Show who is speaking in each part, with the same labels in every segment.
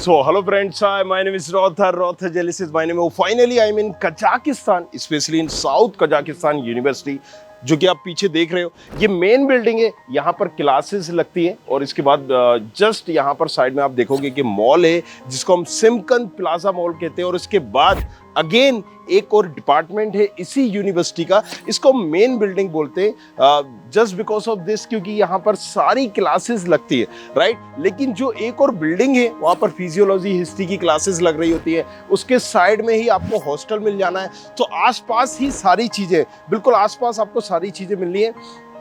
Speaker 1: So hello friends, hi, my name is Rothar Jelis is my name. Finally I am in Kazakhstan, especially in South Kazakhstan University, जो कि आप पीछे देख रहे हो। ये मेन बिल्डिंग है, यहाँ पर क्लासेस लगती हैं और इसके बाद जस्ट यहाँ पर साइड में आप देखोगे कि मॉल है जिसको हम सिमकंद प्लाजा मॉल कहते हैं। और इसके बाद अगेन एक और डिपार्टमेंट है इसी यूनिवर्सिटी का, इसको मेन बिल्डिंग बोलते हैं जस्ट बिकॉज ऑफ दिस, क्योंकि यहाँ पर सारी क्लासेस लगती है, राइट। लेकिन जो एक और बिल्डिंग है वहाँ पर फिजियोलॉजी हिस्ट्री की क्लासेस लग रही होती है, उसके साइड में ही आपको हॉस्टल मिल जाना है। तो आसपास ही सारी चीज़ें, बिल्कुल आसपास आपको सारी चीज़ें मिलनी है।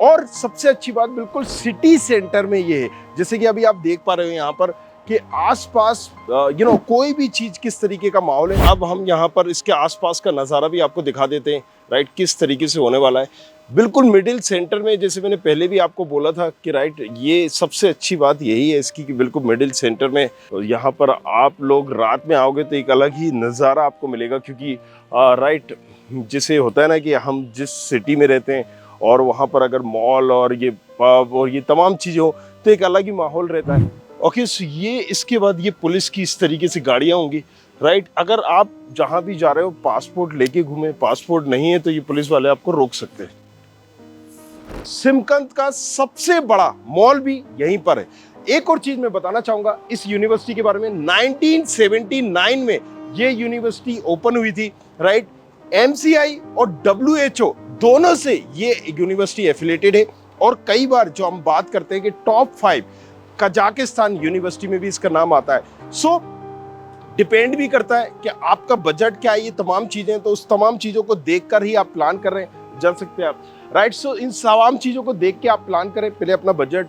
Speaker 1: और सबसे अच्छी बात बिल्कुल सिटी सेंटर में ये है, जैसे कि अभी आप देख पा रहे हो यहाँ पर कि आसपास कोई भी चीज किस तरीके का माहौल है। अब हम यहाँ पर इसके आसपास का नज़ारा भी आपको दिखा देते हैं, राइट, किस तरीके से होने वाला है। बिल्कुल मिडिल सेंटर में, जैसे मैंने पहले भी आपको बोला था कि राइट, ये सबसे अच्छी बात यही है इसकी कि बिल्कुल मिडिल सेंटर में। यहाँ पर आप लोग रात में आओगे तो एक अलग ही नज़ारा आपको मिलेगा, क्योंकि राइट, जैसे होता है ना कि हम जिस सिटी में रहते हैं और वहाँ पर अगर मॉल और ये पब और ये तमाम चीज़ें हो तो एक अलग ही माहौल रहता है। ओके, सो ये इसके बाद ये पुलिस की इस तरीके से गाड़ियाँ होंगी, राइट। अगर आप जहाँ भी जा रहे हो पासपोर्ट लेके घूमे, पासपोर्ट नहीं है तो ये पुलिस वाले आपको रोक सकते हैं। सिमकंद का सबसे बड़ा मॉल भी यहीं पर है। एक और चीज मैं बताना चाहूंगा इस यूनिवर्सिटी के बारे में, 1979 में ये यूनिवर्सिटी ओपन हुई थी, राइट। MCI और WHO दोनों से ये यूनिवर्सिटी एफिलेटेड है। और कई बार जो हम बात करते हैं कि टॉप 5 कजाकिस्तान यूनिवर्सिटी में भी इसका नाम आता है। सो डिपेंड भी करता है कि आपका बजट क्या है, ये तमाम चीजें, तो उस तमाम चीजों को देखकर ही आप प्लान कर रहे हैं, जान सकते हैं आप, राइट। सो इन तमाम चीजों को देख के आप प्लान करें, पहले अपना बजट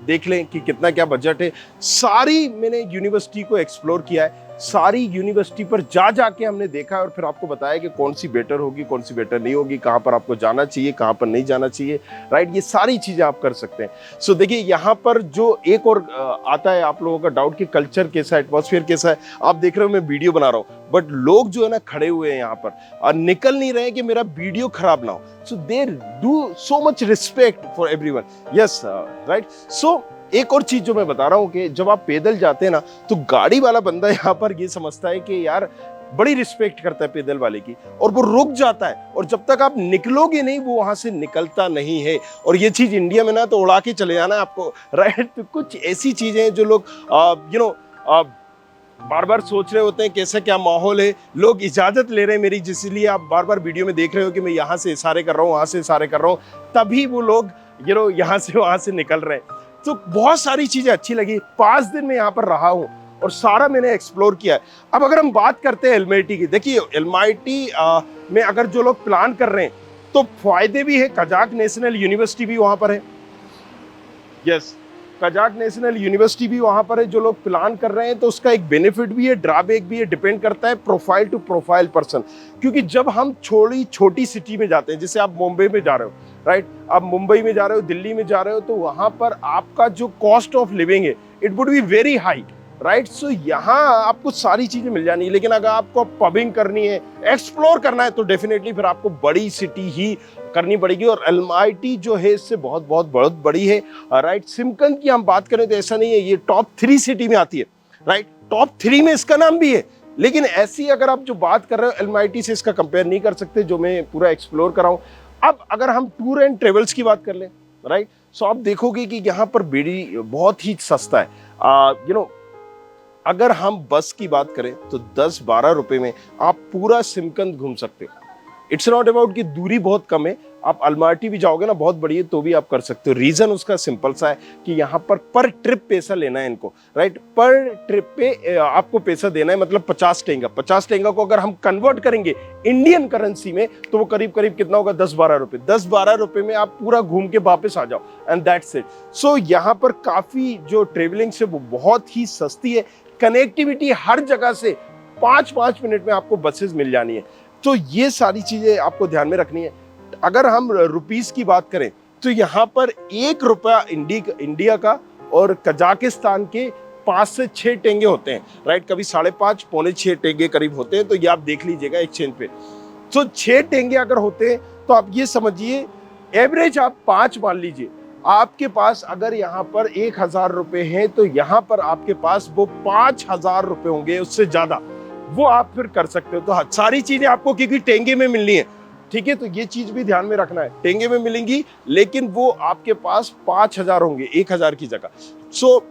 Speaker 1: देख लें कि कितना क्या बजट है। सारी मैंने यूनिवर्सिटी को एक्सप्लोर किया है, सारी यूनिवर्सिटी पर जा जाके हमने देखा है और फिर आपको बताया कि कौन सी बेटर होगी, कौन सी बेटर नहीं होगी, कहाँ पर आपको जाना चाहिए, कहाँ पर नहीं जाना चाहिए, राइट। ये सारी चीज़ें आप कर सकते हैं। सो देखिए, यहाँ पर जो एक और आता है आप लोगों का डाउट कि कल्चर कैसा है, एटमॉस्फेयर कैसा है। आप देख रहे हो मैं वीडियो बना रहा हूँ, बट लोग जो है ना खड़े हुए हैं यहाँ पर और निकल नहीं रहे कि मेरा वीडियो खराब ना हो। So they do so much respect for everyone, yes, right. So एक और चीज जो मैं बता रहा हूँ कि जब आप पैदल जाते हैं ना तो गाड़ी वाला बंदा यहाँ पर ये समझता है कि यार बड़ी रिस्पेक्ट करता है पैदल वाले की, और वो रुक जाता है, और जब तक आप निकलोगे नहीं वो वहां से निकलता नहीं है। और ये चीज इंडिया में ना तो उड़ा के चले जाना है आपको, राइट। तो कुछ ऐसी चीजें हैं जो लोग बार बार सोच रहे होते हैं कैसा क्या माहौल है, लोग इजाजत ले रहे हैं मेरी, जिसलिए आप बार बार वीडियो में देख रहे हो कि मैं यहाँ से इशारे कर रहा हूँ, वहां से इशारे कर रहा हूँ, तभी वो लोग यहाँ से वहां से निकल रहे हैं। तो बहुत सारी चीजें अच्छी लगी। 5 दिन में यहाँ पर रहा हूँ और सारा मैंने एक्सप्लोर किया है। अब अगर हम बात करते हैं एलएमआईटी की, देखिए एलएमआईटी में अगर जो लोग प्लान कर रहे हैं तो फायदे भी है। कजाक नेशनल यूनिवर्सिटी भी वहां पर है, यस, कजाक नेशनल यूनिवर्सिटी भी वहां पर है। जो लोग प्लान कर रहे हैं तो उसका एक बेनिफिट भी है, ड्रॉबैक भी है, डिपेंड करता है प्रोफाइल टू प्रोफाइल पर्सन। क्योंकि जब हम छोटी सिटी में जाते हैं, जैसे आप मुंबई में जा रहे हो, राइट, आप मुंबई में जा रहे हो, दिल्ली में जा रहे हो, तो वहां पर आपका जो कॉस्ट ऑफ लिविंग है it would be very high, right. So यहाँ आपको सारी चीजें मिल जानी है। लेकिन अगर आपको पबिंग करनी है, एक्सप्लोर करना है, तो डेफिनेटली फिर आपको बड़ी सिटी ही करनी पड़ेगी। और एलएमआईटी जो है इससे बहुत बहुत बहुत बड़ी है, राइट। सिमकंद की हम बात करें तो ऐसा नहीं है, ये टॉप 3 सिटी में आती है, राइट, टॉप 3 में इसका नाम भी है। लेकिन ऐसी अगर आप जो बात कर रहे हो एलएमआईटी से इसका कंपेयर नहीं कर सकते, जो मैं पूरा एक्सप्लोर कर रहा हूँ। अब अगर हम टूर एंड ट्रेवल्स की बात कर लें, राइट, सो आप देखोगे कि यहाँ पर बहुत ही सस्ता है। अगर हम बस की बात करें तो 10-12 रुपए में आप पूरा सिमकंद घूम सकते हो। इट्स नॉट अबाउट कि दूरी बहुत कम है, आप एलएमआईटी भी जाओगे ना बहुत बड़ी है तो भी आप कर सकते हो। रीजन उसका सिंपल सा है कि यहाँ पर ट्रिप पैसा लेना है इनको, राइट। पर ट्रिप पे आपको पैसा देना है, मतलब 50 टेंगा। 50 टेंगा को अगर हम कन्वर्ट करेंगे इंडियन करेंसी में तो वो करीब करीब कितना होगा, 10-12 रुपए। 10-12 रुपए में आप पूरा घूम के वापस आ जाओ, एंड दैट्स इट। सो यहाँ पर काफी जो ट्रेवलिंग से वो बहुत ही सस्ती है। कनेक्टिविटी हर जगह से 5-5 मिनट में आपको बसेस मिल जानी है। तो ये सारी चीजें आपको ध्यान में रखनी है। अगर हम रुपीस की बात करें तो यहाँ पर 1 रुपया इंडिया का और कजाकिस्तान के 5 से 6 टेंगे होते हैं, राइट। कभी 5.5 पौने 6 टेंगे करीब होते हैं, तो ये आप देख लीजिएगा एक्सचेंज पे। तो 6 टेंगे अगर होते हैं तो आप ये समझिए एवरेज आप 5 मान लीजिए, आपके पास अगर यहाँ पर 1,000 रुपए हैं तो यहाँ पर आपके पास वो 5,000 रुपए होंगे, उससे ज्यादा वो आप फिर कर सकते हो। तो सारी चीजें आपको क्योंकि टेंगे में मिलनी है, ठीक है, तो ये चीज भी ध्यान में रखना है, टेंगे में मिलेंगी लेकिन वो आपके पास 5,000 होंगे 1,000 की जगह। सो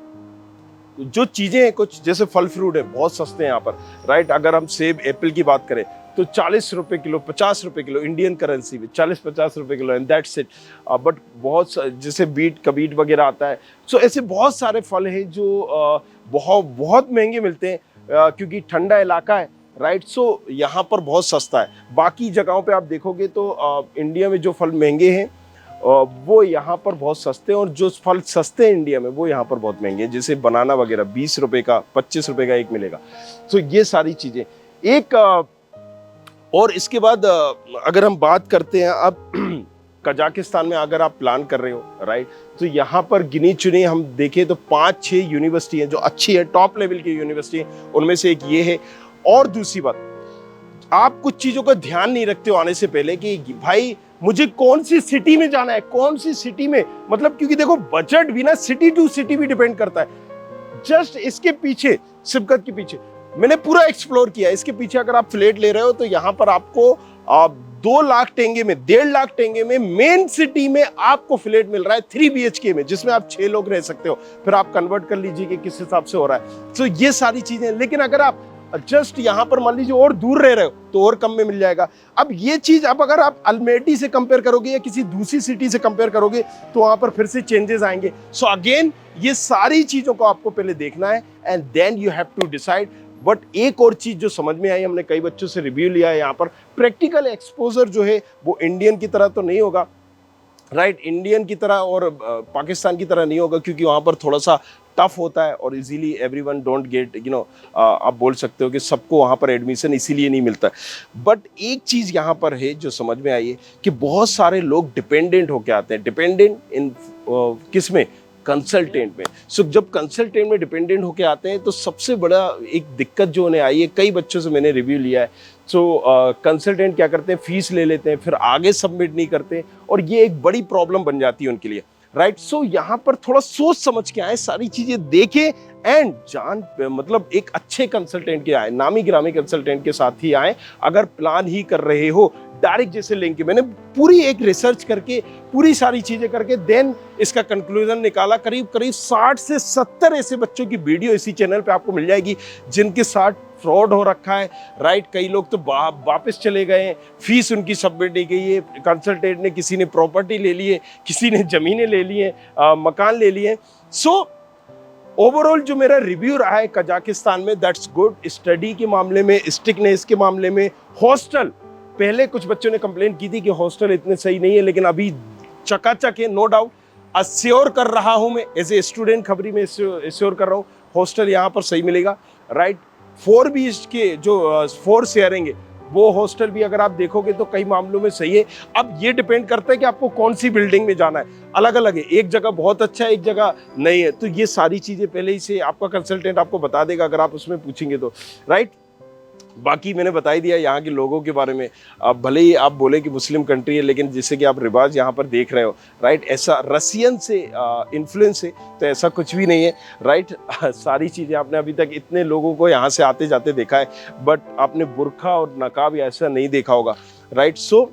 Speaker 1: जो चीजें हैं कुछ जैसे फल फ्रूट है बहुत सस्ते हैं यहाँ पर, राइट। अगर हम सेब एप्पल की बात करें तो 40 रुपए किलो, 50 रुपए किलो इंडियन करेंसी में, 40-50 रुपए kilo, and that's it. But बहुत जैसे कबीट वगैरह आता है। सो ऐसे बहुत सारे फल हैं जो बहुत बहुत महंगे मिलते हैं क्योंकि ठंडा इलाका है, राइट। सो यहाँ पर बहुत सस्ता है। बाकी जगहों पे आप देखोगे तो इंडिया में जो फल महंगे हैं वो यहाँ पर बहुत सस्ते हैं, और जो फल सस्ते हैं इंडिया में वो यहाँ पर बहुत महंगे हैं। जैसे बनाना वगैरह 20 रुपए का, 25 रुपए का एक मिलेगा। तो ये सारी चीजें एक और इसके बाद अगर हम बात करते हैं अब कजाकिस्तान में अगर आप प्लान कर रहे हो, राइट, तो यहाँ पर गिनी चुनी हम देखें तो 5-6 यूनिवर्सिटी हैं जो अच्छी है, टॉप लेवल की यूनिवर्सिटी है, उनमें से एक ये है। और दूसरी बात, आप कुछ चीजों का ध्यान नहीं रखते हो आने से पहले कि भाई मुझे कौन सी सिटी में जाना है, कौन सी सिटी में, मतलब क्योंकि देखो बजट भी ना सिटी टू सिटी भी डिपेंड करता है। जस्ट इसके पीछे, सिबकत के पीछे मैंने पूरा एक्सप्लोर किया। इसके पीछे अगर आप फ्लैट ले रहे हो तो यहाँ पर आपको 2 लाख टेंगे में, 1.5 लाख टेंगे में मेन सिटी में आपको फ्लैट मिल रहा है 3 BHK में, जिसमें आप 6 लोग रह सकते हो। फिर आप कन्वर्ट कर लीजिए कि किस हिसाब से हो रहा है। तो ये सारी चीजें। लेकिन अगर आप जस्ट यहाँ पर मान लीजिए और दूर रह रहे हो तो और कम में मिल जाएगा। अब ये चीज अब अगर आप अल्मेटी से कंपेयर करोगे या किसी दूसरी सिटी से कंपेयर करोगे तो वहां पर फिर से चेंजेस आएंगे। सो अगेन ये सारी चीजों को आपको पहले देखना है and then you have to decide. But एक और चीज जो समझ में आई, हमने कई बच्चों से रिव्यू लिया है, यहाँ पर प्रैक्टिकल एक्सपोजर जो है वो इंडियन की तरह तो नहीं होगा, राइट। इंडियन की तरह और पाकिस्तान की तरह नहीं होगा क्योंकि वहाँ पर थोड़ा सा टफ होता है और easily everyone don't get, you know, आप बोल सकते हो कि सबको वहाँ पर एडमिशन इसीलिए नहीं मिलता। बट एक चीज़ यहाँ पर है जो समझ में आई है कि बहुत सारे लोग डिपेंडेंट होके आते हैं। डिपेंडेंट इन किस में? कंसल्टेंट में। सो जब कंसल्टेंट में डिपेंडेंट होके आते हैं तो सबसे बड़ा एक दिक्कत जो उन्हें आई है, कई बच्चों से मैंने रिव्यू लिया है। सो कंसल्टेंट क्या करते हैं, फीस ले लेते हैं, फिर आगे सबमिट नहीं करते और ये एक बड़ी प्रॉब्लम बन जाती है उनके लिए, राइट। सो यहाँ पर थोड़ा सोच समझ के आए, सारी चीजें देखें एंड मतलब एक अच्छे कंसल्टेंट के आए, नामी गिरामी कंसल्टेंट के साथ ही आए। अगर प्लान ही कर रहे हो डायरेक्ट जैसे लेंगे, मैंने पूरी एक रिसर्च करके पूरी सारी चीजें करके देन इसका कंक्लूजन निकाला। करीब 60 से 70 ऐसे बच्चों की वीडियो इसी चैनल पे आपको मिल जाएगी जिनके साथ फ्रॉड हो रखा है, राइट। कई लोग तो वापस चले गए हैं, फीस उनकी सबमिट नहीं गई है, कंसल्टेंट ने, किसी ने प्रॉपर्टी ले ली है, किसी ने जमीनें ले ली है, मकान ले लिए। सो ओवरऑल जो मेरा रिव्यू रहा है कजाकिस्तान में, दैट्स गुड। स्टडी के मामले में, स्टिकनेस के मामले में, हॉस्टल, पहले कुछ बच्चों ने कंप्लेंट की थी कि हॉस्टल इतने सही नहीं है, लेकिन अभी चकाचक है, नो डाउट। अश्योर कर रहा हूं मैं, एज ए स्टूडेंट खबरी में अश्योर कर रहा हूं, हॉस्टल यहाँ पर सही मिलेगा, राइट। 4 BHK जो 4 शेयरिंग है वो हॉस्टल भी अगर आप देखोगे तो कई मामलों में सही है। अब ये डिपेंड करता है कि आपको कौन सी बिल्डिंग में जाना है, अलग अलग है, एक जगह बहुत अच्छा है, एक जगह नहीं है। तो ये सारी चीजें पहले ही से आपका कंसल्टेंट आपको बता देगा अगर आप उसमें पूछेंगे तो, राइट। बाकी मैंने बता ही दिया यहाँ के लोगों के बारे में। अब भले ही आप बोले कि मुस्लिम कंट्री है, लेकिन जैसे कि आप रिवाज यहाँ पर देख रहे हो, राइट, ऐसा रसियन से इन्फ्लुएंस है तो ऐसा कुछ भी नहीं है, राइट। सारी चीज़ें आपने अभी तक इतने लोगों को यहाँ से आते जाते देखा है, बट आपने बुर्का और नकाब ऐसा नहीं देखा होगा, राइट। सो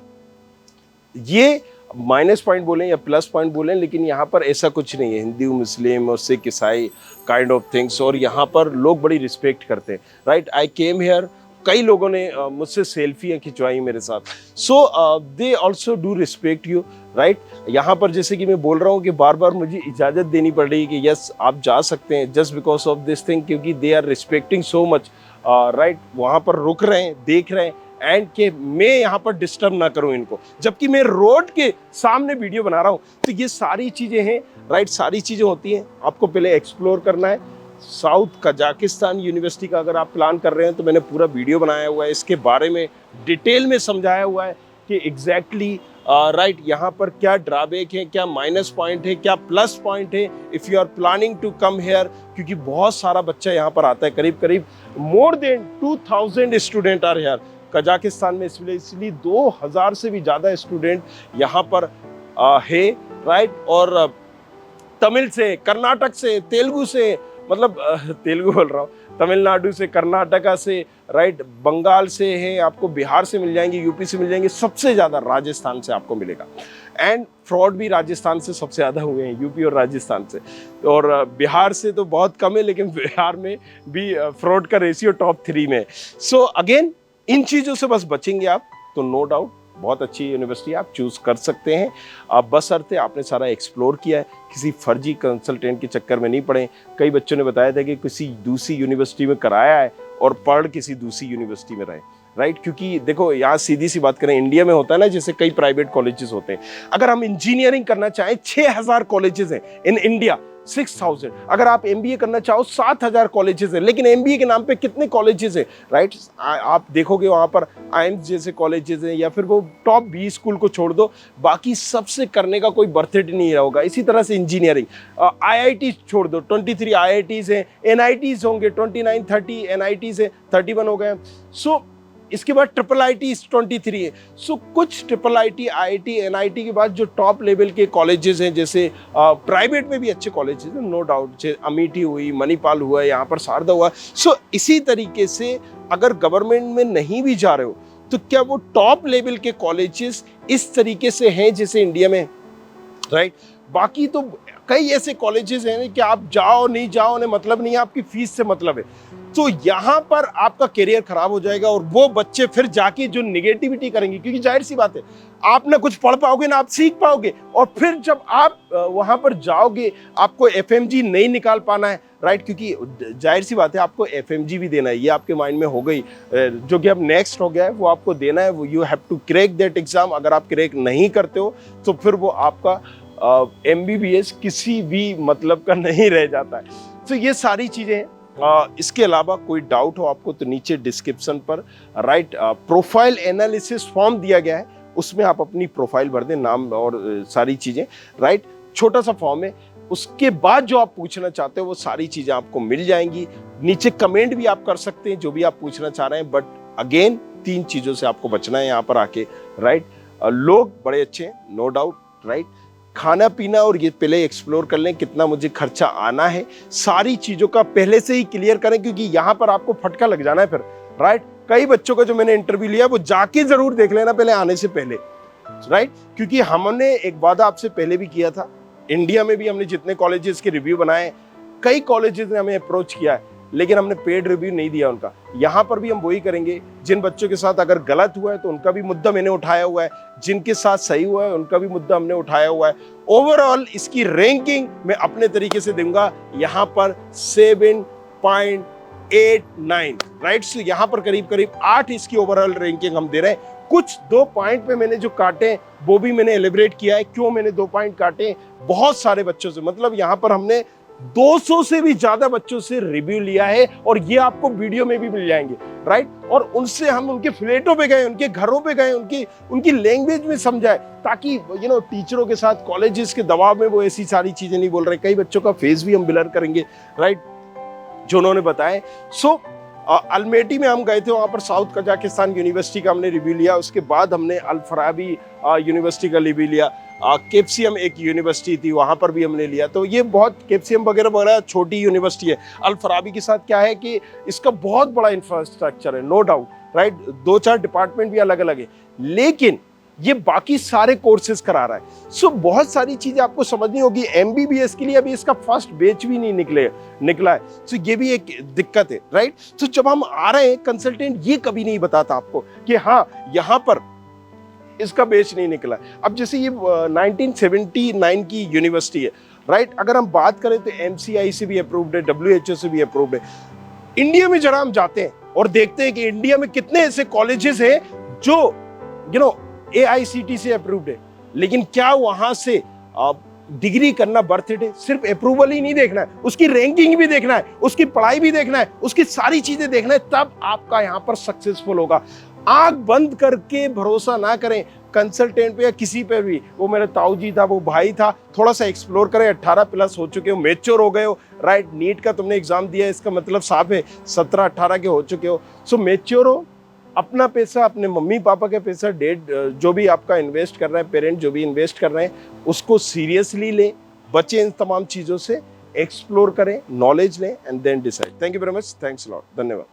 Speaker 1: ये माइनस पॉइंट बोलें या प्लस पॉइंट बोलें, लेकिन यहाँ पर ऐसा कुछ नहीं है। हिंदू, मुस्लिम और सिख, ईसाई काइंड ऑफ थिंग्स, और यहाँ पर लोग बड़ी रिस्पेक्ट करते हैं, राइट। आई केम हियर, कई लोगों ने मुझसे सेल्फियाँ खिंचवाई मेरे साथ। So they also do respect you, right. यहाँ पर जैसे कि मैं बोल रहा हूँ कि बार बार मुझे इजाज़त देनी पड़ रही है कि यस आप जा सकते हैं, just because of this thing, क्योंकि they are respecting so much, right. वहाँ पर रुक रहे हैं, देख रहे हैं, एंड के मैं यहाँ पर डिस्टर्ब ना करूँ इनको, जबकि मैं रोड के सामने वीडियो बना रहा हूँ। तो ये सारी चीज़ें हैं, राइट, सारी चीज़ें होती हैं, आपको पहले एक्सप्लोर करना है। साउथ कजाकिस्तान यूनिवर्सिटी का अगर आप प्लान कर रहे हैं तो मैंने पूरा वीडियो बनाया हुआ है, इसके बारे में डिटेल में समझाया हुआ है कि एग्जैक्टली राइट, यहाँ पर क्या ड्रॉबैक है, क्या माइनस पॉइंट है, क्या प्लस पॉइंट है if you are planning to come here, क्योंकि बहुत सारा बच्चा यहाँ पर आता है, करीब करीब more than 2000 student are here Kazakhstan में, इसलिए 2000 से भी ज़्यादा स्टूडेंट यहाँ पर है, राइट। और तमिल से, कर्नाटक से, तेलुगु से, मतलब तेलुगु बोल रहा हूँ, तमिलनाडु से, कर्नाटका से, राइट, बंगाल से है, आपको बिहार से मिल जाएंगे, यूपी से मिल जाएंगे, सबसे ज़्यादा राजस्थान से आपको मिलेगा। एंड फ्रॉड भी राजस्थान से सबसे ज़्यादा हुए हैं, यूपी और राजस्थान से। और बिहार से तो बहुत कम है, लेकिन बिहार में भी फ्रॉड का रेशियो टॉप 3 में है। सो अगेन इन चीज़ों से बस बचेंगे आप तो नो डाउट बहुत अच्छी यूनिवर्सिटी आप चूज़ कर सकते हैं। आप बशर्ते आपने सारा एक्सप्लोर किया है, किसी फर्जी कंसल्टेंट के चक्कर में नहीं पड़े। कई बच्चों ने बताया था कि किसी दूसरी यूनिवर्सिटी में कराया है और पढ़ किसी दूसरी यूनिवर्सिटी में रहे, राइट। क्योंकि देखो यहाँ सीधी सी बात करें, इंडिया में होता है ना, जैसे कई प्राइवेट कॉलेजेस होते हैं, अगर हम इंजीनियरिंग करना चाहें 6000 कॉलेजेस हैं इन इंडिया, 6000। अगर आप एमबीए करना चाहो 7000 कॉलेजेस हैं, लेकिन एमबीए के नाम पे कितने कॉलेजेस हैं, राइट। आप देखोगे वहाँ पर आईएम्स जैसे कॉलेजेस हैं, या फिर वो टॉप 20 स्कूल को छोड़ दो, बाकी सबसे करने का कोई बर्थडे नहीं रहा होगा। इसी तरह से इंजीनियरिंग आईआईटी छोड़ दो, 23 आईआईटीज हैं, एनआईटीज होंगे 29 30 एनआईटीज है, 31 हो गए। सो इसके बाद ट्रिपल आई 23 है। सो कुछ ट्रिपल आई आईआईटी एनआईटी के बाद जो टॉप लेवल के कॉलेजेस हैं, जैसे प्राइवेट में भी अच्छे कॉलेजेस हैं नो डाउट, जैसे अमेठी हुई, मणिपाल हुआ, यहाँ पर शारदा हुआ। सो इसी तरीके से अगर गवर्नमेंट में नहीं भी जा रहे हो तो क्या वो टॉप लेवल के कॉलेजेस इस तरीके से हैं जैसे इंडिया में, राइट। बाकी तो कई ऐसे कॉलेजेस हैं कि आप जाओ नहीं जाओ उन्हें मतलब नहीं है, आपकी फीस से मतलब है। तो यहाँ पर आपका करियर खराब हो जाएगा, और वो बच्चे फिर जाके जो निगेटिविटी करेंगे, क्योंकि जाहिर सी बात है आप ना कुछ पढ़ पाओगे ना आप सीख पाओगे, और फिर जब आप वहां पर जाओगे आपको एफएमजी नहीं निकाल पाना है, राइट। क्योंकि जाहिर सी बात है आपको एफएमजी भी देना है, ये आपके माइंड में हो गई, जो कि अब नेक्स्ट हो गया है, वो आपको देना है, वो you have to crack that exam. अगर आप क्रैक नहीं करते हो तो फिर वो आपका एमबीबीएस किसी भी मतलब का नहीं रह जाता है। तो ये सारी चीजें हैं। इसके अलावा कोई डाउट हो आपको तो नीचे डिस्क्रिप्शन पर, राइट, प्रोफाइल एनालिसिस फॉर्म दिया गया है, उसमें आप अपनी प्रोफाइल भर दें, नाम और सारी चीजें, राइट। छोटा सा फॉर्म है, उसके बाद जो आप पूछना चाहते हो वो सारी चीजें आपको मिल जाएंगी। नीचे कमेंट भी आप कर सकते हैं जो भी आप पूछना चाह रहे हैं, बट अगेन 3 चीजों से आपको बचना है यहाँ पर आके, राइट। लोग बड़े अच्छे हैं नो डाउट, राइट। खाना पीना और ये पहले एक्सप्लोर कर लें कितना मुझे खर्चा आना है, सारी चीज़ों का पहले से ही क्लियर करें, क्योंकि यहाँ पर आपको फटका लग जाना है फिर, राइट। कई बच्चों का जो मैंने इंटरव्यू लिया वो जाके जरूर देख लेना पहले आने से पहले, राइट। क्योंकि हमने एक वादा आपसे पहले भी किया था, इंडिया में भी हमने जितने कॉलेजेस के रिव्यू बनाए, कई कॉलेजेस ने हमें अप्रोच किया है, लेकिन हमने पेड रिव्यू नहीं दिया उनका। यहाँ पर भी हम वही करेंगे, जिन बच्चों के साथ अगर गलत हुआ है तो उनका भी मुद्दा मैंने उठाया हुआ है, जिनके साथ सही हुआ है उनका भी मुद्दा हमने उठाया हुआ है। ओवरऑल इसकी रैंकिंग मैं अपने तरीके से दूंगा यहाँ पर 7.89, राइट। सो यहाँ पर करीब करीब 8 इसकी ओवरऑल रैंकिंग हम दे रहे हैं। कुछ 2 पॉइंट पे मैंने जो काटे वो भी मैंने एलिब्रेट किया है, क्यों मैंने 2 पॉइंट काटे, बहुत सारे बच्चों से, मतलब यहाँ पर हमने 200 से भी ज्यादा बच्चों से रिव्यू लिया है, और ये आपको वीडियो में भी मिल जाएंगे, राइट। और उनसे हम उनके फ्लैटों पे गए, उनके घरों पे गए, उनकी लैंग्वेज में समझाए, ताकि टीचरों के साथ कॉलेजेस के दबाव में वो ऐसी सारी चीजें नहीं बोल रहे। कई बच्चों का फेस भी हम ब्लर करेंगे, राइट, जो उन्होंने बताए। सो अल्मेटी में हम गए थे, वहाँ पर साउथ कजाकिस्तान यूनिवर्सिटी का हमने रिव्यू लिया, उसके बाद हमने अल फराबी यूनिवर्सिटी का रिव्यू लिया। केप्सियम एक यूनिवर्सिटी थी, वहाँ पर भी हमने लिया। तो ये बहुत केप्सियम वगैरह वगैरह छोटी यूनिवर्सिटी है। अल फराबी के साथ क्या है कि इसका बहुत बड़ा इंफ्रास्ट्रक्चर है नो डाउट, राइट। 2-4 डिपार्टमेंट भी अलग अलग है, लेकिन ये बाकी सारे कोर्सेज करा रहा है। सो बहुत सारी चीजें आपको समझनी होगी। एमबीबीएस के लिए अभी इसका फर्स्ट बैच भी नहीं निकला है। सो ये भी एक दिक्कत है, राइट। तो जब हम आ रहे हैं, कंसल्टेंट ये कभी नहीं बताता आपको कि हाँ यहाँ पर इसका बैच नहीं निकला। अब जैसे ये 1979 की यूनिवर्सिटी है, राइट। अगर हम बात करें तो एमसीआई से भी अप्रूव्ड है, WHO से भी अप्रूव्ड है। इंडिया में जरा हम जाते हैं और देखते हैं कि इंडिया में कितने ऐसे कॉलेजेस हैं जो AICT से अप्रूव्ड है, लेकिन क्या वहां से डिग्री करना वर्थ इट है? सिर्फ अप्रूवल ही नहीं देखना है, उसकी रैंकिंग भी देखना है, उसकी पढ़ाई भी देखना है, उसकी सारी चीजें देखना है, तब आपका यहाँ पर सक्सेसफुल होगा। आंख बंद करके भरोसा ना करें। कंसल्टेंट पे या किसी पे भी, वो मेरा ताऊ जी था, वो भाई था, थोड़ा सा एक्सप्लोर करें। 18 प्लस हो चुके हो, मेच्योर हो गए हो, राइट। नीट का तुमने एग्जाम दिया, इसका मतलब साफ है 17-18 के हो चुके हो। सो मेच्योर हो, अपना पैसा, अपने मम्मी पापा के पैसा, डेट जो भी आपका इन्वेस्ट कर रहे हैं, पेरेंट जो भी इन्वेस्ट कर रहे हैं, उसको सीरियसली लें, बचें इन तमाम चीज़ों से, एक्सप्लोर करें, नॉलेज लें and then decide. Thank you very much, thanks lot, धन्यवाद।